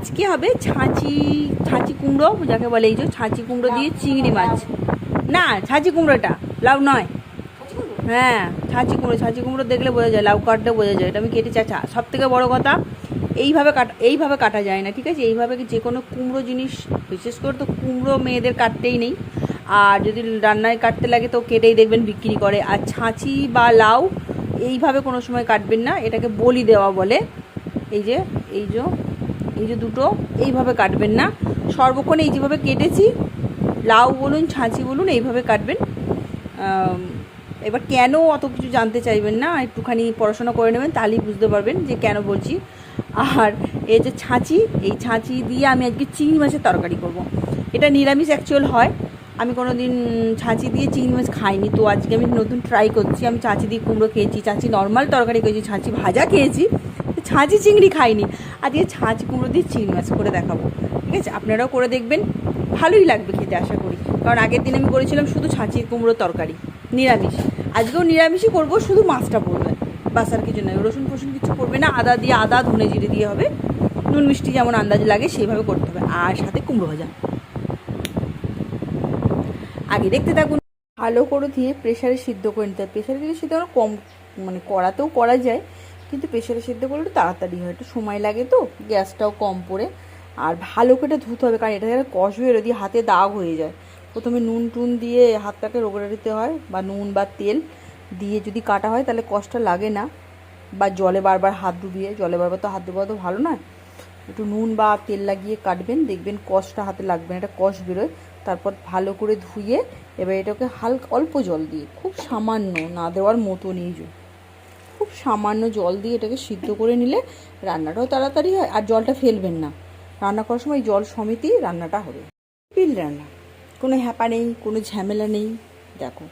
আজকে হবে ছাঁচি ছাঁচি কুমড়ো, যাকে বলে এই যে ছাঁচি কুমড়ো দিয়ে চিংড়ি মাছ। না, ছাঁচি কুমড়োটা, লাউ নয়। হ্যাঁ, ছাঁচি কুমড়ো দেখলে বোঝা যায়, লাউ কাটলে বোঝা যায়। এটা আমি কেটে চাচা। সব থেকে বড় কথা, এইভাবে কাটা যায় না, ঠিক আছে? এইভাবে যে কোনো কুমড়ো জিনিস, বিশেষ করে তো কুমড়ো মেয়েদের কাটতেই নেই, আর যদি রান্নায় কাটতে লাগে তো কেটেই দেখবেন বিক্রি করে। আর ছাঁচি বা লাউ এইভাবে কোনো সময় কাটবেন না, এটাকে বলি দেওয়া বলে। এই যে এই যে এই যে দুটো এইভাবে কাটবেন না, সর্বক্ষণ এই যেভাবে কেটেছি, লাউ বলুন ছাঁচি বলুন, এইভাবে কাটবেন। এবার কেন অত কিছু জানতে চাইবেন না, একটুখানি পড়াশোনা করে নেবেন, তাহলেই বুঝতে পারবেন যে কেন বলছি। আর এই যে ছাঁচি, এই ছাঁচি দিয়ে আমি আজকে চিংড়ি মাছের তরকারি করব। এটা নিরামিষ অ্যাকচুয়াল হয়, আমি কোনো দিন ছাঁচি দিয়ে চিংড়ি মাছ খাইনি, তো আজকে আমি নতুন ট্রাই করছি। আমি ছাঁচি দিয়ে কুমড়ো খেয়েছি, ছাঁচি নর্মাল তরকারি খেয়েছি, ছাঁচি ভাজা খেয়েছি, ছাঁচি চিংড়ি খাইনি। আজকে ছাঁচি কুমড়ো দিয়ে চিংড়ি মাছ করে দেখাবো, ঠিক আছে? আপনারাও করে দেখবেন, ভালোই লাগবে খেতে আশা করি। কারণ আগের দিন আমি করেছিলাম শুধু ছাঁচি কুমড়ো তরকারি, নিরামিষ। আজকেও নিরামিষই করবো, শুধু মাছটা পড়বে, বাস আর কিছু নয়। রসুন ফসুন কিছু পড়বে না, আদা ধনে জিরে দিয়ে হবে, নুন মিষ্টি যেমন আন্দাজ লাগে সেইভাবে করতে হবে, আর সাথে কুমড়ো ভাজা। আগে দেখতে থাকুন। ভালো করে দিয়ে প্রেশারে সিদ্ধ করে নিতে হয়। প্রেশারে দিলে সিদ্ধ কম, মানে কড়াতেও করা যায়, কিন্তু প্রেশারে সিদ্ধ করলে একটু তাড়াতাড়ি হয়, একটু সময় লাগে, তো গ্যাসটাও কম পড়ে। আর ভালো করে ধুতে হবে, কারণ এটা যারা কষ বেরো দিয়ে হাতে দাগ হয়ে যায়। প্রথমে নুন টুন দিয়ে হাতটাকে রগড়ে দিতে হয়, বা নুন বা তেল দিয়ে যদি কাটা হয় তাহলে কষটা লাগে না। বা জলে বারবার হাত ডুবিয়ে, জলে বারবার তো হাত ডুবানো তো ভালো নয়, একটু নুন বা তেল লাগিয়ে কাটবেন, দেখবেন কষটা হাতে লাগবে না, এটা কষ বেরোয়। তারপর ভালো করে ধুয়ে এবার এটাকে হালকা অল্প জল দিয়ে, খুব সামান্য, না দেওয়ার মতো নেই, খুব সামান্য জল দিয়ে এটাকে সিদ্ধ করে নিলে রান্নাটাও তাড়াতাড়ি হয়। আর জলটা ফেলবেন না, রান্না করার সময় জল সমেতই রান্নাটা হবে। পিল রান্না, কোনো হ্যাপা নেই, কোনো ঝামেলা নেই। দেখো,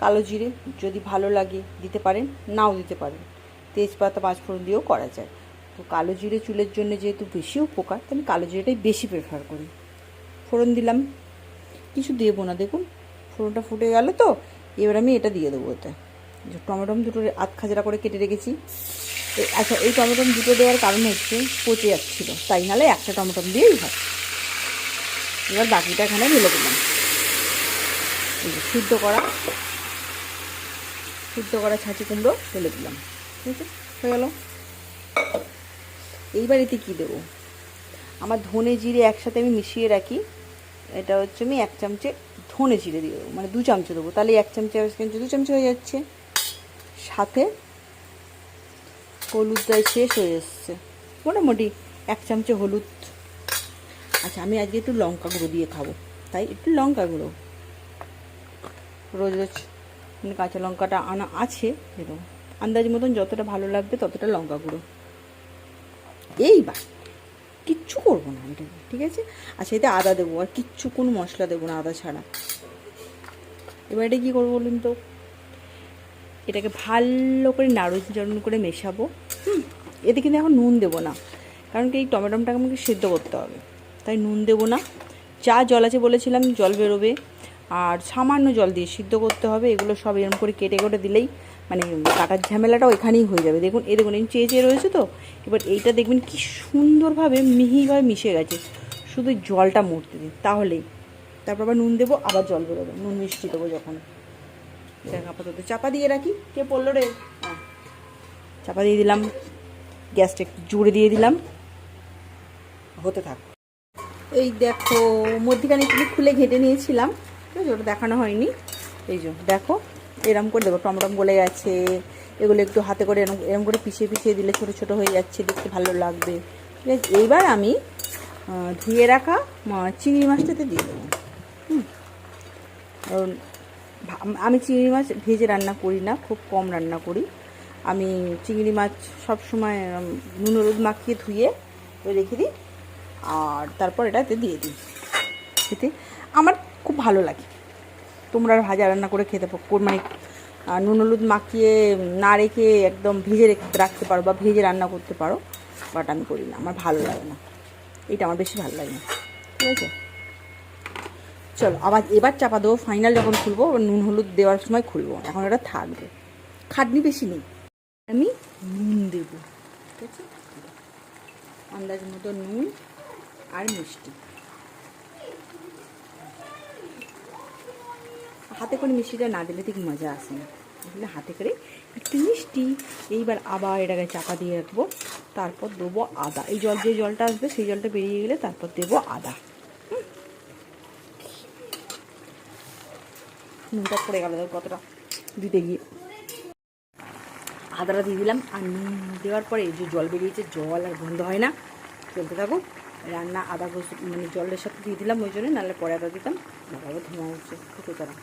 কালো জিরে যদি ভালো লাগে দিতে পারেন, নাও দিতে পারেন, তেজপাতা পাঁচফোড়ন দিয়েও করা যায়। তো কালো জিরে চুলের জন্য যেহেতু বেশি উপকার, তো আমি কালো জিরেটাই বেশি প্রেফার করি। ফোড়ন দিলাম, কিছু দেবো না, দেখুন ফোড়নটা ফুটে গেল। তো এবার আমি এটা দিয়ে দেবো, ওতে টমেটম দুটো আধ খাজরা করে কেটে রেখেছি। আচ্ছা, এই টমেটম দুটো দেওয়ার কারণ হচ্ছে পচে যাচ্ছিলো, তাই নাহলে একটা টমেটম দিয়েই হয়। এবার বাকিটা এখানে ঢেলে দিলাম। সিদ্ধ করা ছাঁচি কুমড়ো ঢেলে দিলাম, ঠিক আছে, হয়ে গেল। এইবার এতে কী দেবো, আমার ধনে জিরে একসাথে আমি মিশিয়ে রাখি, এটা হচ্ছে আমি 1 চামচে ধনে জিরে দিয়ে দেবো, মানে 2 চামচে দেবো, তাহলে 1 চামচে 2 চামচে হয়ে যাচ্ছে। সাথে হলুদটাই শেষ হয়ে এসছে, মোটামুটি 1 চামচে হলুদ। আচ্ছা, আমি আজকে একটু লঙ্কা গুঁড়ো দিয়ে খাবো, তাই একটু লঙ্কা গুঁড়ো, রোজ মানে কাঁচা লঙ্কাটা আনা আছে, দেবো আন্দাজ মতন, যতটা ভালো লাগবে ততটা লঙ্কা গুঁড়ো। এইবার কিচ্ছু করবো না এটা, ঠিক আছে? আচ্ছা, এতে আদা দেবো, আর কিচ্ছু কোনো মশলা দেবো না আদা ছাড়া। এবার এটা কী করবো বলুন তো, এটাকে ভালো করে নাড়ুচাড়ুন করে মেশাবো। এতে কিন্তু এখন নুন দেবো না, কারণ কি এই টমেটোটাকে আমাকে সেদ্ধ করতে হবে, তাই নুন দেবো না। যা জল আছে বলেছিলাম জল বেরোবে, আর সামান্য জল দিয়ে সিদ্ধ করতে হবে। এগুলো সব এরকম করে কেটে কেটে দিলেই, মানে কাটার ঝামেলাটাও এখানেই হয়ে যাবে। দেখুন দেখুন এই চেয়ে রয়েছে তো। এবার এইটা দেখবেন কি সুন্দরভাবে মিহিভাবে মিশে গেছে, শুধু জলটা মরতে দিন, তাহলেই। তারপর আবার নুন দেবো, আবার জল বেরোবে, নুন মিষ্টি দেবো যখন। দেখ, আপাতত চাপা দিয়ে রাখি। কে পড়লো রে? হ্যাঁ, চাপা দিয়ে দিলাম, গ্যাসটা একটু জোরে দিয়ে দিলাম, হতে থাক। এই দেখো, মধ্যিখানে একটু খুলে ঘেটে নিয়েছিলাম, ঠিক আছে, ওটা দেখানো হয়নি। এই যে দেখো, এরম করে দেবো, টমেটম গলে গেছে, এগুলো একটু হাতে করে এরম করে পিছিয়ে দিলে ছোটো ছোটো হয়ে যাচ্ছে, দেখতে ভালো লাগবে, ঠিক আছে? এইবার আমি ধুয়ে রাখা চিংড়ি মাছটাতে দিয়ে দেবো। আমি চিংড়ি মাছ ভেজে রান্না করি না, খুব কম রান্না করি। আমি চিংড়ি মাছ সবসময় নুন হলুদ মাখিয়ে ধুয়ে রেখে দিই, আর তারপর এটাতে দিয়ে দিই। খেতে আমার খুব ভালো লাগে। তোমরা ভাজা রান্না করে খেতে মানে নুন হলুদ মাখিয়ে না রেখে একদম ভেজে রাখতে পারো, বা ভেজে রান্না করতে পারো, বাট আমি করি না, আমার ভালো লাগে না, এটা আমার বেশি ভালো লাগে না, ঠিক আছে? চলো আবার এবার চাপা দেবো, ফাইনাল যখন খুলবো, নুন হলুদ দেওয়ার সময় খুলবো, এখন এটা থাকবে, খাটনি বেশি নেই। আমি নুন দেবো, ঠিক আছে? আন্দাজ মতো নুন আর মিষ্টি। হাতে করে মিষ্টিটা না দিলে ঠিক মজা আসে না, তাহলে হাতে করে একটু মিষ্টি। এইবার আবার এটাকে চাপা দিয়ে রাখবো, তারপর দেবো আদা। এই যে জলটা আসবে সেই জলটা বেরিয়ে গেলে তারপর দেবো আদা। নুনটা পড়ে গেল কতটা দিতে গিয়ে, আদাটা দিয়ে দিলাম। আর নুন দেওয়ার পরে এই যে জল বেরিয়েছে, জল আর বন্ধ হয় না, চলতে থাকুক রান্না। আদা মানে জলের সাথে দিয়ে দিলাম ওই জন্য, নাহলে পরে আদা দিতাম। বাবা ধোঁয়া হচ্ছে খুব তারা।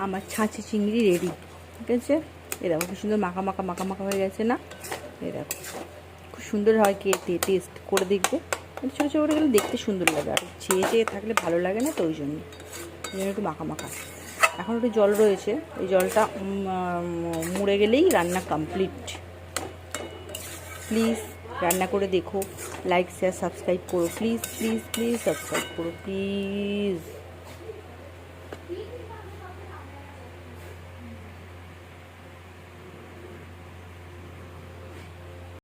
আমার ছাঁচি চিংড়ি রেডি, ঠিক আছে। এ দেখো খুব সুন্দর মাখা মাখা মাখা মাখা হয়ে গেছে না? এ দেখো খুব সুন্দর হয়, টেস্ট করে দেখবে। ছোটো ছোটো করে গেলে দেখতে সুন্দর লাগে, আর চেয়ে থাকলে ভালো লাগে না, তো ওই জন্য একটু মাখা মাখা। এখন একটু জল রয়েছে, এই জলটা মুড়ে গেলেই রান্না কমপ্লিট। প্লিজ রান্না করে দেখো, লাইক শেয়ার সাবস্ক্রাইব করো, প্লিজ প্লিজ প্লিজ সাবস্ক্রাইব করো প্লিজ।